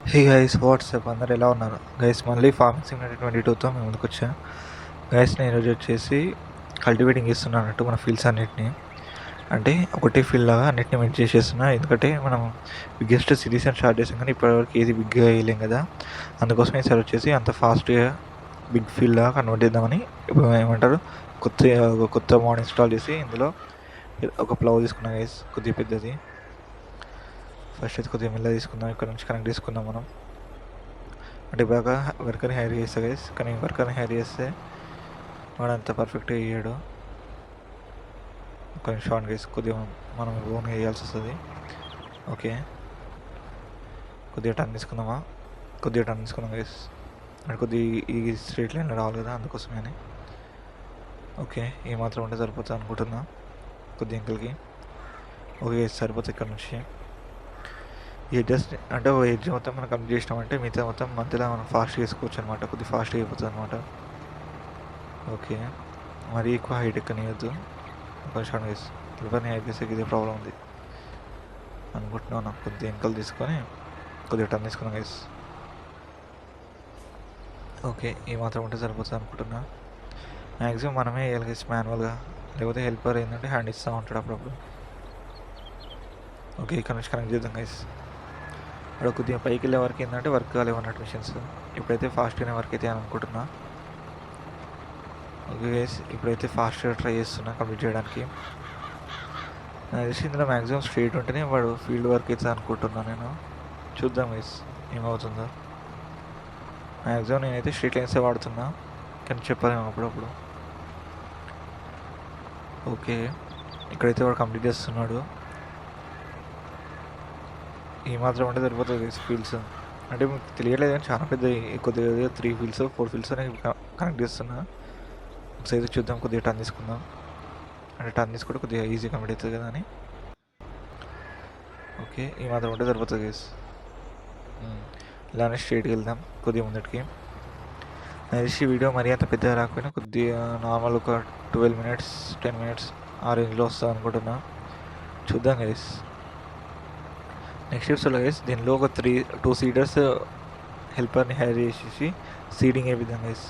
Hey guys WhatsApp అందరు ఎలా ఉన్నారు గైస్? మళ్ళీ ఫార్మింగ్ సిమ్యులేటర్ 22తో మేము ముందుకు వచ్చాను గైస్. నేను ఈరోజు వచ్చేసి కల్టివేటింగ్ చేస్తున్నాను అన్నట్టు మన ఫీల్డ్స్ అన్నిటిని. అంటే ఒకటే ఫీల్డ్ లాగా అన్నిటిని మెయింట్ చేసేస్తున్నా, ఎందుకంటే మనం బిగ్గెస్ట్ సిరీస్ అని స్టార్ట్ చేసాం కానీ ఇప్పటివరకు ఏది బిగ్గా వేయలేం కదా. అందుకోసం ఈసారి వచ్చేసి అంత ఫాస్ట్గా బిగ్ ఫీల్డ్ లాగా కన్వర్ట్ చేద్దామని ఇప్పుడు ఏమంటారు కొత్త మోడ్ ఇన్స్టాల్ చేసి ఇందులో ఒక ప్లవ్ తీసుకున్నాం గైస్, కొద్దిగా పెద్దది. ఫస్ట్ అయితే కొద్దిగా మెల్ల తీసుకుందాం, ఇక్కడ నుంచి కనెక్ట్ చేసుకుందాం మనం. అంటే బాగా వర్కర్ని హైర్ చేస్తా గైస్, కానీ వర్కర్ని హైర్ చేస్తే వాడు అంత పర్ఫెక్ట్గా వేయడు. ఒక నిమిషం గైస్, కొద్దిగా మనం ఓన్గా వేయాల్సి వస్తుంది. ఓకే, కొద్దిగా టర్న్ తీసుకుందాం గైస్. అంటే కొద్దిగా ఈ స్ట్రైట్ లైన్లో రావాలి కదా, అందుకోసమే. ఓకే, ఏ మాత్రం ఉంటే సరిపోతుంది అనుకుంటున్నా కొద్ది ఎంకల్కి. ఓకే సరిపోతుంది ఇక్కడ నుంచి. ఈ ఎడ్జెస్ అంటే ఒక ఎడ్జ్ మొత్తం మనం కంప్లీట్ చేసినామంటే మిగతా మొత్తం మధ్యలో మనం ఫాస్ట్ చేసుకోవచ్చు అనమాట, కొద్దిగా ఫాస్ట్గా అయిపోతుంది అనమాట. ఓకే, మరీ ఎక్కువ హైట్ ఎక్కనియద్దు. కొంచెం ఇవన్నీ హైట్ చేసే ఇదే ప్రాబ్లం ఉంది అనుకుంటున్నాను. నాకు కొద్దిగా ఎంకలు తీసుకొని కొద్దిగా టర్న్ తీసుకున్నాం గైస్. ఓకే, ఈ మాత్రం ఉంటే సరిపోతుంది అనుకుంటున్నా. మ్యాక్సిమం మనమే వేయాలి గైస్ మాన్యువల్గా, లేకపోతే హెల్పర్ ఏంటంటే హ్యాండ్ ఇస్తూ ఉంటాడు అప్పుడప్పుడు. ఓకే, ఇక్కడ నుంచి కనెక్ట్ చేద్దాం గైస్. అక్కడ కొద్దిగా పైకి వెళ్ళే వరకు ఏంటంటే వర్క్ కాలేవన్నట్టు మిషన్స్. ఇప్పుడైతే ఫాస్ట్గానే వర్క్ అయితే అనుకుంటున్నా. ఓకే గైస్, ఇప్పుడైతే ఫాస్ట్గా ట్రై చేస్తున్నా కంప్లీట్ చేయడానికి. నాకు తెలిసి ఇందులో మ్యాక్సిమం స్ట్రైట్ ఉంటేనే వాడు ఫీల్డ్ వర్క్ అయితే అనుకుంటున్నాను నేను. చూద్దాం గైస్ ఏమవుతుందో. మ్యాక్సిమం నేనైతే స్ట్రైట్ లైన్సే వాడుతున్నా, కానీ చెప్పలేము అప్పుడప్పుడు. ఓకే, ఇక్కడైతే వాడు కంప్లీట్ చేస్తున్నాడు. ఈ మాత్రం ఉంటే సరిపోతుంది ఫీల్డ్స్. అంటే మీకు తెలియలేదు కానీ చాలా పెద్ద, కొద్దిగా 3 ఫీల్డ్స్ 4 ఫీల్డ్స్ అనేవి కనెక్ట్ చేస్తున్నా. ఒకసారి చూద్దాం, కొద్దిగా టర్న్ తీసుకుందాం. అంటే టర్న్ తీసుకుంటే కొద్దిగా ఈజీ కంప్లీట్ అవుతుంది కదా అని. ఓకే, ఈ మాత్రం ఉంటే సరిపోతుంది గైస్. ఇలానే స్ట్రైట్కి వెళ్దాం కొద్దిగా ముందటికి. నడిచి వీడియో మరీ అంత పెద్దగా రాకపోయినా కొద్దిగా నార్మల్ ఒక 12 మినిట్స్ 10 మినిట్స్ ఆ రేంజ్లో వస్తుంది అనుకుంటున్నా. చూద్దాం గైస్. నెక్స్ట్ ఎపిసోడ్లో గైస్ దీనిలో ఒక 2 సీడర్స్ హెల్పర్ని హైర్ చేసేసి సీడింగ్ ఏ విధంగా గైస్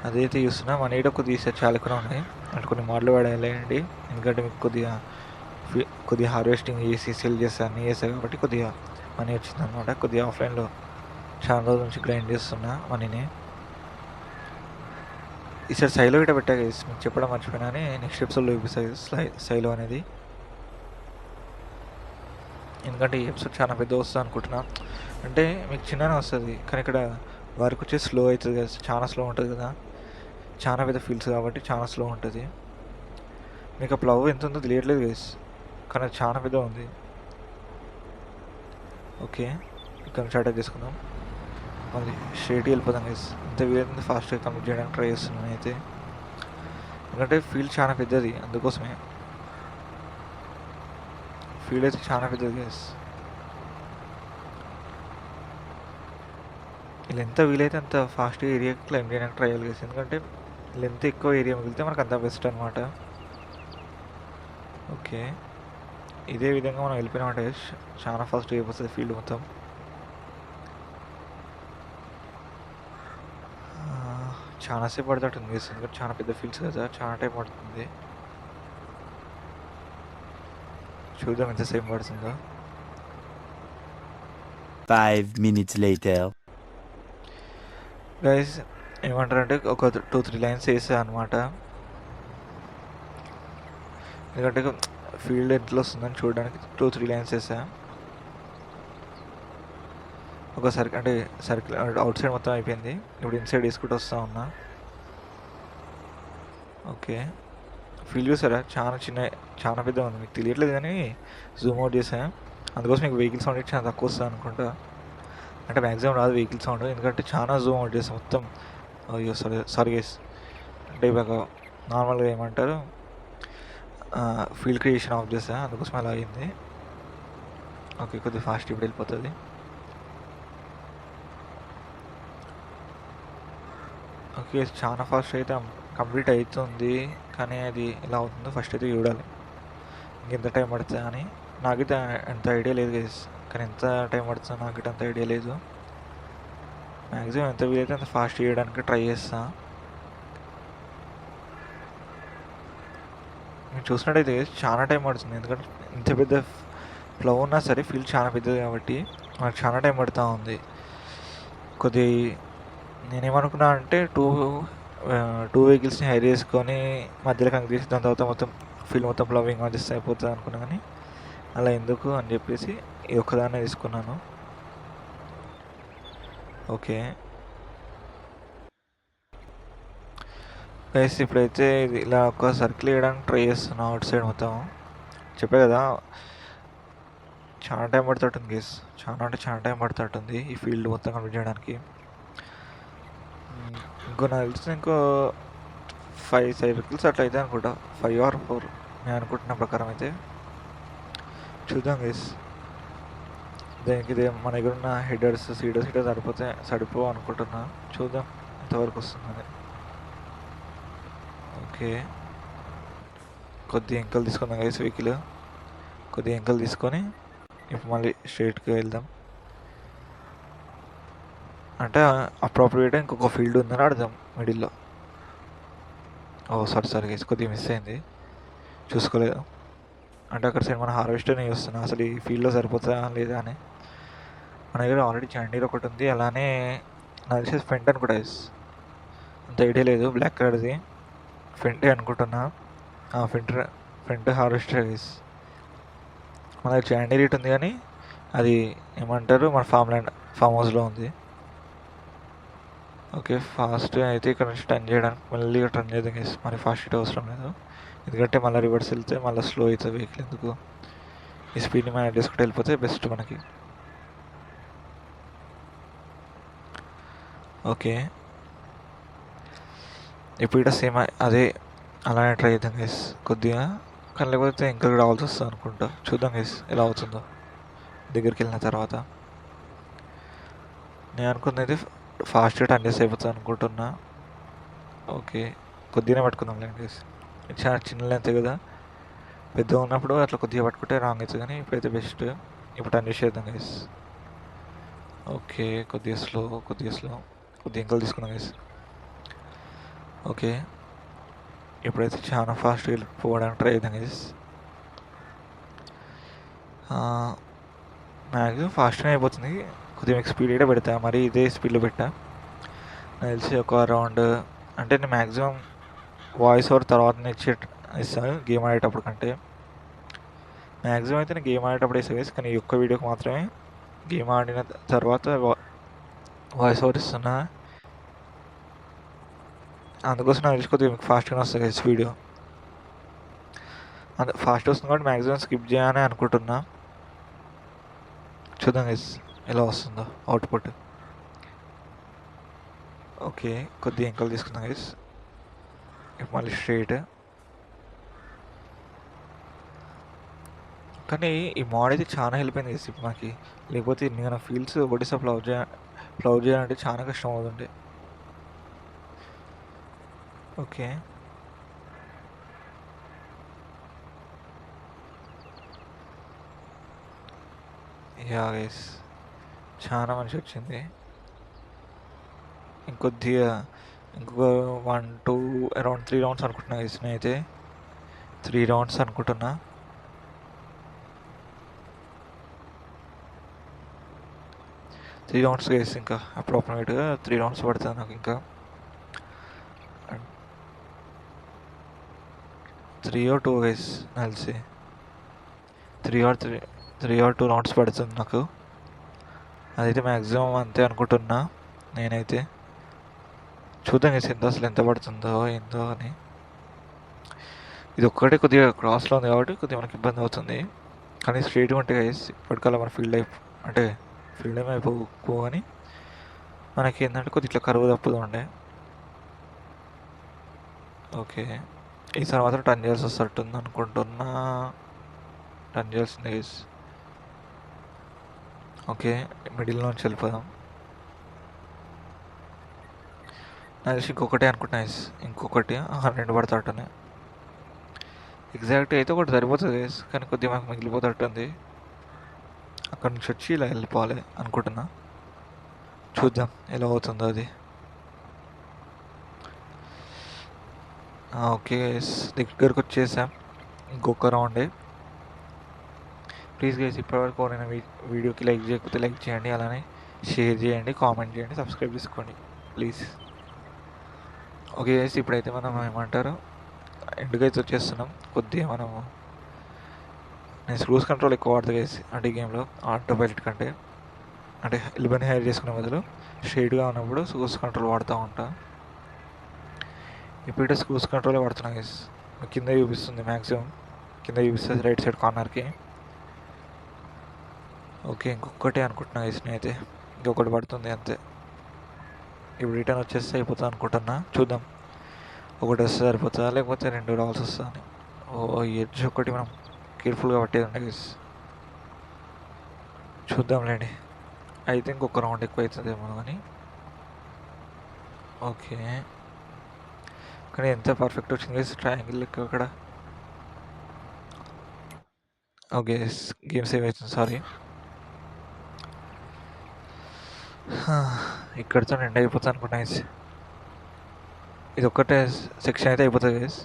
అదైతే చూస్తున్నా. మన ఏడో కొద్దిగా చాలా కూడా ఉన్నాయి, అంటే కొన్ని మోడల్ వాడేయాలండి. ఎందుకంటే మీకు కొద్దిగా హార్వెస్టింగ్ చేసి సెల్ చేస్తే అన్నీ చేస్తాయి కాబట్టి కొద్దిగా మనీ వచ్చింది అనమాట. కొద్దిగా ఆఫ్లైన్లో చాలా రోజుల నుంచి గ్రైండ్ చేస్తున్నా మనీని. ఈసారి సైలో ఇట పెట్టా గైస్, మీకు చెప్పడం మర్చిపోయినా అని నెక్స్ట్ ఎపిసోడ్లో చూపిస్తాయి సైలో అనేది. ఎందుకంటే ఈ ఎపిసోడ్ చాలా పెద్ద వస్తుంది అనుకుంటున్నా. అంటే మీకు చిన్ననే వస్తుంది కానీ ఇక్కడ వర్క్ వచ్చి స్లో అవుతుంది కదా, చాలా స్లో ఉంటుంది కదా. చాలా పెద్ద ఫీల్డ్స్ కాబట్టి చాలా స్లో ఉంటుంది. మీకు ఆ ప్లవ్ ఎంత ఉందో తెలియట్లేదు గైస్, కానీ అది చాలా పెద్ద ఉంది. ఓకే, ఇక్కడ నుంచి అటాక్ చేసుకుందాం. మళ్ళీ స్ట్రైట్గా వెళ్ళిపోదాం గైస్. ఇంత వీలైతే ఫాస్ట్గా కంప్లీట్ చేయడానికి ట్రై చేస్తున్నాను అయితే, ఎందుకంటే ఫీల్డ్ చాలా పెద్దది, అందుకోసమే. ఫీల్డ్ అయితే చాలా పెద్దది గైస్. ఇలా ఎంత వీలైతే అంత ఫాస్ట్గా ఏరియా క్లైమ్ చేయడానికి ట్రై చేయాలి గైస్, ఎందుకంటే లెంత్ ఎక్కువ ఏరియా మిగిలితే మనకు అంత బెస్ట్ అనమాట. ఓకే, ఇదే విధంగా మనం వెళ్ళిపోయినామంటే చాలా ఫాస్ట్ అయిపోతుంది ఫీల్డ్ మొత్తం. చాలాసేపు పడుతుంది గైస్, ఎందుకంటే చాలా పెద్ద ఫీల్డ్స్ కదా, చాలా టైం పడుతుంది. చూద్దాం ఎంతసేపు పడుతుందో. 5 minutes later. గైస్ ఏమంటారంటే ఒక 2-3 లైన్స్ వేసా అనమాట, ఎందుకంటే ఫీల్డ్ ఎట్లా వస్తుందని చూడడానికి 2-3 లైన్స్ వేసా. ఒక అంటే సర్కిల్ అవుట్ సైడ్ మొత్తం అయిపోయింది. ఇప్పుడు ఇన్సైడ్ వేసుకుంటూ వస్తూ ఉన్నా. ఓకే, ఫీల్డ్ చూసారా, చాలా పెద్ద ఉంది. మీకు తెలియట్లేదు కానీ జూమ్ అవుట్ చేసా, అందుకోసం మీకు వెహికల్ సౌండ్ చాలా తక్కువ వస్తుంది అనుకుంటా. అంటే మ్యాక్సిమం రాదు వెహికల్ సౌండ్, ఎందుకంటే చాలా జూమ్ అవుట్ చేస్తాం మొత్తం. అయ్యో సారీ గైస్, అంటే ఇవాళ నార్మల్గా ఏమంటారు ఫీల్డ్ క్రియేషన్ ఆఫ్ చేసా, అందుకోసం అలా అయింది. ఓకే, కొద్దిగా ఫాస్ట్ ఇప్పుడు వెళ్ళిపోతుంది. ఓకే, చాలా ఫాస్ట్ అయితే కంప్లీట్ అవుతుంది, కానీ అది ఎలా అవుతుందో ఫస్ట్ అయితే చూడాలి. ఇంకెంత టైం పడుతుంది అని నాకైతే అంత ఐడియా లేదు గైస్. కానీ ఎంత టైం పడుతుందో నాకు ఇటు అంత ఐడియా లేదు. మ్యాక్సిమం ఎంత వీలైతే అంత ఫాస్ట్ చేయడానికి ట్రై చేస్తా. మీరు చూసినట్టయితే చాలా టైం పడుతుంది, ఎందుకంటే ఇంత పెద్ద ఫ్లవ్ ఉన్నా సరే ఫీల్డ్ చాలా పెద్దది కాబట్టి మనకు చాలా టైం పడుతూ ఉంది. కొద్ది నేనేమనుకున్నా అంటే టూ వెహికల్స్ని హైర్ చేసుకొని మధ్యలో కనెక్ట్ చేసి దాని తర్వాత మొత్తం ఫీల్డ్ మొత్తం ఫ్లవింగ్ చేస్తే అయిపోతుంది అనుకున్నా, కానీ అలా ఎందుకు అని చెప్పేసి ఈ ఒక్కదాన్నే తీసుకున్నాను. ఓకే గైస్, ఇప్పుడైతే ఇది ఇలా ఒక సర్కిల్ వేయడానికి ట్రై చేస్తున్నాను అవుట్ సైడ్ మొత్తం. చెప్పే కదా చాలా టైం పడుతుంటుంది గైస్, చాలా అంటే చాలా టైం పడుతుంటుంది ఈ ఫీల్డ్ మొత్తం కంప్లీట్ చేయడానికి. నాకు తెలిసి ఇంకో 5 సైకిల్స్ అట్లా అయితే అనుకుంటా, 5 or 4 నేను అనుకుంటున్న ప్రకారం అయితే. చూద్దాం గైస్, దానికి ఇదే మన దగ్గర ఉన్న హెడర్స్ సీడర్స్ ఇట్లా సరిపో అనుకుంటున్నా. చూద్దాం ఎంతవరకు వస్తుందని. ఓకే, కొద్దిగా ఎంకలు తీసుకుందాం గైస్, వెహికల్ కొద్దిగా ఎంకలు తీసుకొని ఇప్పుడు మళ్ళీ స్ట్రైట్కి వెళ్దాం. అంటే అప్రోప్రియేట్ ఇంకొక ఫీల్డ్ ఉందని అర్థం మిడిల్లో. సారీ గైస్, కొద్దిగా మిస్ అయింది, చూసుకోలేదు. అంటే అక్కడ సైడ్ మన హార్వెస్టర్ని చూస్తున్నా, అసలు ఈ ఫీల్డ్లో సరిపోతుందా లేదా అని. మన దగ్గర ఆల్రెడీ చాండీర్ ఒకటి ఉంది, అలానే నాకు తెలిసి ఫెంట్ అనుకుంటా గైస్, అంత ఐడియా లేదు. బ్లాక్ కలర్ది ఫెంటే అనుకుంటున్నా. ఫెంట్ హార్వెస్టర్ గైస్. మన దగ్గర చాండీర్ ఇటు ఉంది, కానీ అది ఏమంటారు మన ఫామ్ హౌస్లో ఉంది. ఓకే, ఫాస్ట్ అయితే ఇక్కడ నుంచి టర్న్ చేయడానికి మళ్ళీ టర్న్ చేద్దాం గైస్. మరి ఫాస్ట్ ఇట్ అవసరం లేదు, ఎందుకంటే మళ్ళీ రివర్స్ వెళ్తే మళ్ళీ స్లో అవుతుంది వెహికల్. ఎందుకు ఈ స్పీడ్ని మనం చేసుకుంటూ వెళ్ళిపోతే బెస్ట్ మనకి. ఓకే, ఇప్పుడు ఇక్కడ సేమ్ అదే అలానే ట్రై చేద్దాం గైస్ కొద్దిగా, కానీ లేకపోతే ఇంకా రావాల్సి వస్తుంది అనుకుంటా. చూద్దాం గైస్ ఎలా అవుతుందో దగ్గరికి వెళ్ళిన తర్వాత. నేను అనుకున్నది అయితే ఫాస్ట్గా టర్న్ చేసి అయిపోతుంది అనుకుంటున్నా. ఓకే, కొద్దిగానే పట్టుకుందాం లేండి గైస్, చాలా చిన్న లెంత్ కదా, పెద్ద ఉన్నప్పుడు అట్లా కొద్దిగా పట్టుకుంటే రాంగ్ అవుతుంది, కానీ ఇప్పుడైతే బెస్ట్. ఇప్పుడు టర్న్ చేసేద్దాం గైస్. ఓకే, కొద్దిగా స్లో కొద్దిగా ఎంకలు తీసుకున్నాం గైస్. ఓకే, ఇప్పుడైతే చాలా ఫాస్ట్గా వెళ్ళిపోవడానికి ట్రై చేద్దాం గైస్. మ్యాక్సిమం ఫాస్ట్గా అయిపోతుంది, కొద్దిగా మీకు స్పీడ్ అయితే పెడతా, మరి ఇదే స్పీడ్లో పెట్టా. నాకు తెలిసి ఒక అరౌండ్, అంటే నేను మ్యాక్సిమం వాయిస్ ఓవర్ తర్వాత ఇస్తాను గేమ్ ఆడేటప్పుడు కంటే. మ్యాక్సిమం అయితే నేను గేమ్ ఆడేటప్పుడు ఇస్తాను గైస్, కానీ ఈ ఒక్క వీడియోకి మాత్రమే గేమ్ ఆడిన తర్వాత వాయిస్ ఓవర్ ఇస్తున్నా. అందుకోసం నాకు తెలిసి కొద్దిగా మీకు ఫాస్ట్గానే వస్తుంది గైస్ వీడియో. ఫాస్ట్ వస్తుంది కాబట్టి మ్యాక్సిమం స్కిప్ చేయాలని అనుకుంటున్నా. చూద్దాం గైస్ ఎలా వస్తుందో అవుట్పుట్. ఓకే, కొద్దిగా ఎంకలు తీసుకుందాం గైస్. మళ్ళీ స్ట్రైట్. కానీ ఈ మోడ్ అయితే చాలా హెల్ప్ అయింది గైస్ ఇప్పుడు మనకి, లేకపోతే నేను ఫీల్డ్స్ ఒడిసా ఫ్లవ్ చేయాలంటే చాలా కష్టం అవుతుండే. ఓకే, యా గైస్, చాలా మంచి వచ్చింది. ఇంకొద్దిగా ఇంకొక 1 2 అరౌండ్ 3 రౌండ్స్ అనుకుంటున్నా గైస్, నేనైతే 3 రౌండ్స్ అనుకుంటున్నా. త్రీ రౌండ్స్ గైస్, ఇంకా అప్రాక్సిమేట్గా 3 రౌండ్స్ పడుతుంది నాకు ఇంకా. 3 or 2 గైస్ నాకు తెలిసి, 3 or 2 రౌండ్స్ పడుతుంది నాకు. అదైతే మ్యాక్సిమం అంతే అనుకుంటున్నా నేనైతే. చూద్దాం గైస్ అసలు ఎంత పడుతుందో ఏందో అని. ఇది ఒక్కటే కొద్దిగా క్రాస్లో ఉంది కాబట్టి కొద్దిగా మనకి ఇబ్బంది అవుతుంది, కానీ స్ట్రైట్గా ఉంటే గైస్ ఇప్పటికల్లా మన ఫీల్డ్ అయిపోవు, కానీ మనకి ఏంటంటే కొద్దిగా ఇట్లా కరువు తప్పుతూ ఉండే. ఓకే, ఈసారి మాత్రం టర్న్ చేయాల్సి వస్తుంది అనుకుంటున్నా. టర్న్ చేయాల్సింది గైస్. ఓకే, మిడిల్ నుంచి వెళ్ళిపోదాం. నాకు తెలిసి ఇంకొకటి అనుకుంటున్నా గైస్, ఇంకొకటి 2 పడుతుంటానే. ఎగ్జాక్ట్ అయితే ఒకటి సరిపోతుంది గైస్, కానీ కొద్దిగా మాకు మిగిలిపోతుంటుంది. అక్కడి నుంచి వచ్చి ఇలా వెళ్ళిపోవాలి అనుకుంటున్నా. చూద్దాం ఎలా అవుతుందో అది. ఓకే గైస్, దగ్గరకు వచ్చేసాం. ఇంకొక రౌండే. ప్లీజ్ గైస్, ఇప్పటివరకు నేను వీడియోకి లైక్ చేయకపోతే లైక్ చేయండి, అలానే షేర్ చేయండి, కామెంట్ చేయండి, సబ్స్క్రైబ్ చేసుకోండి ప్లీజ్. ఓకే గైస్, ఇప్పుడైతే మనం ఏమంటారు ఎండుకైతే వచ్చేస్తున్నాం. కొద్దిగా మనము నేను క్రూజ్ కంట్రోల్ ఎక్కువ వాడతా గైస్ అంటే ఈ గేమ్లో ఆటో పైలట్ కంటే. అంటే 11 హైర్ చేసుకునే బదులు స్ట్రైట్గా ఉన్నప్పుడు క్రూజ్ కంట్రోల్ వాడుతూ ఉంటా. ఇప్పుడైతే క్రూజ్ కంట్రోలే వాడుతున్నా గైస్. కింద చూపిస్తుంది, మ్యాక్సిమం కింద చూపిస్తుంది రైట్ సైడ్ కార్నర్కి. ఓకే, ఇంకొకటే అనుకుంటున్నా గైస్ నేనైతే. ఇంకొకటి పడుతుంది అంతే. ఇప్పుడు రిటర్న్ వచ్చేస్తే అయిపోతుంది అనుకుంటున్నా. చూద్దాం, ఒకటి వస్తే సరిపోతుందా లేకపోతే 2 రావాల్సి వస్తుందా అని. ఎడ్జ్ ఒకటి మనం కేర్ఫుల్గా పట్టేది ఉండే గైస్. చూద్దాంలేండి, అయితే ఇంకొక రౌండ్ ఎక్కువ అవుతుందేమో అని. ఓకే, కానీ ఎంత పర్ఫెక్ట్ వచ్చింది గైస్ ట్రయాంగిల్ లెక్క అక్కడ. ఓకే, గేమ్ సేవ్ అవుతుంది, సారీ. ఇక్కడితో ఎండ్ అయిపోతుంది అనుకుంటా గైస్. ఇది ఒక్కటే సెక్షన్ అయితే అయిపోతుంది గైస్.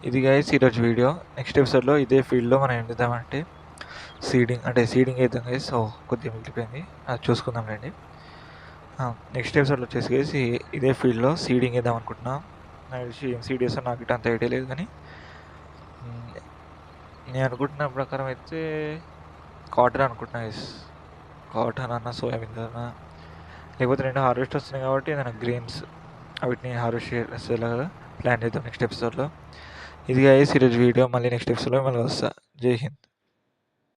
ఇది గైస్ ఈరోజు వీడియో. నెక్స్ట్ ఎపిసోడ్లో ఇదే ఫీల్డ్లో మనం ఏం చేద్దామంటే సీడింగ్ వేద్దాం గైస్. కొద్దిగా మిగిలిపోయింది, అది చూసుకుందాంలేండి. నెక్స్ట్ ఎపిసోడ్లో వచ్చేసి గైస్ ఇదే ఫీల్డ్లో సీడింగ్ వేద్దాం అనుకుంటున్నాం. నాకు తెలిసి ఏం సీడ్ చేస్తాను నాకు ఇటు అంత ఐడియా లేదు, కానీ నేను అనుకుంటున్న ప్రకారం అయితే కాటన్ అనుకుంటున్నా గైస్. కాటన్ అన్న సోయాబీన్ అన్న, లేకపోతే 2 హార్వెస్ట్ వస్తున్నాయి కాబట్టి ఏదైనా గ్రెయిన్స్ వీటిని హార్వెస్ట్ చేసేలాగా ప్లాన్ చేద్దాం నెక్స్ట్ ఎపిసోడ్లో. ఇది గైస్ ఈరోజు వీడియో. మళ్ళీ నెక్స్ట్ ఎపిసోడ్లో మళ్ళీ వస్తా. జై హింద్.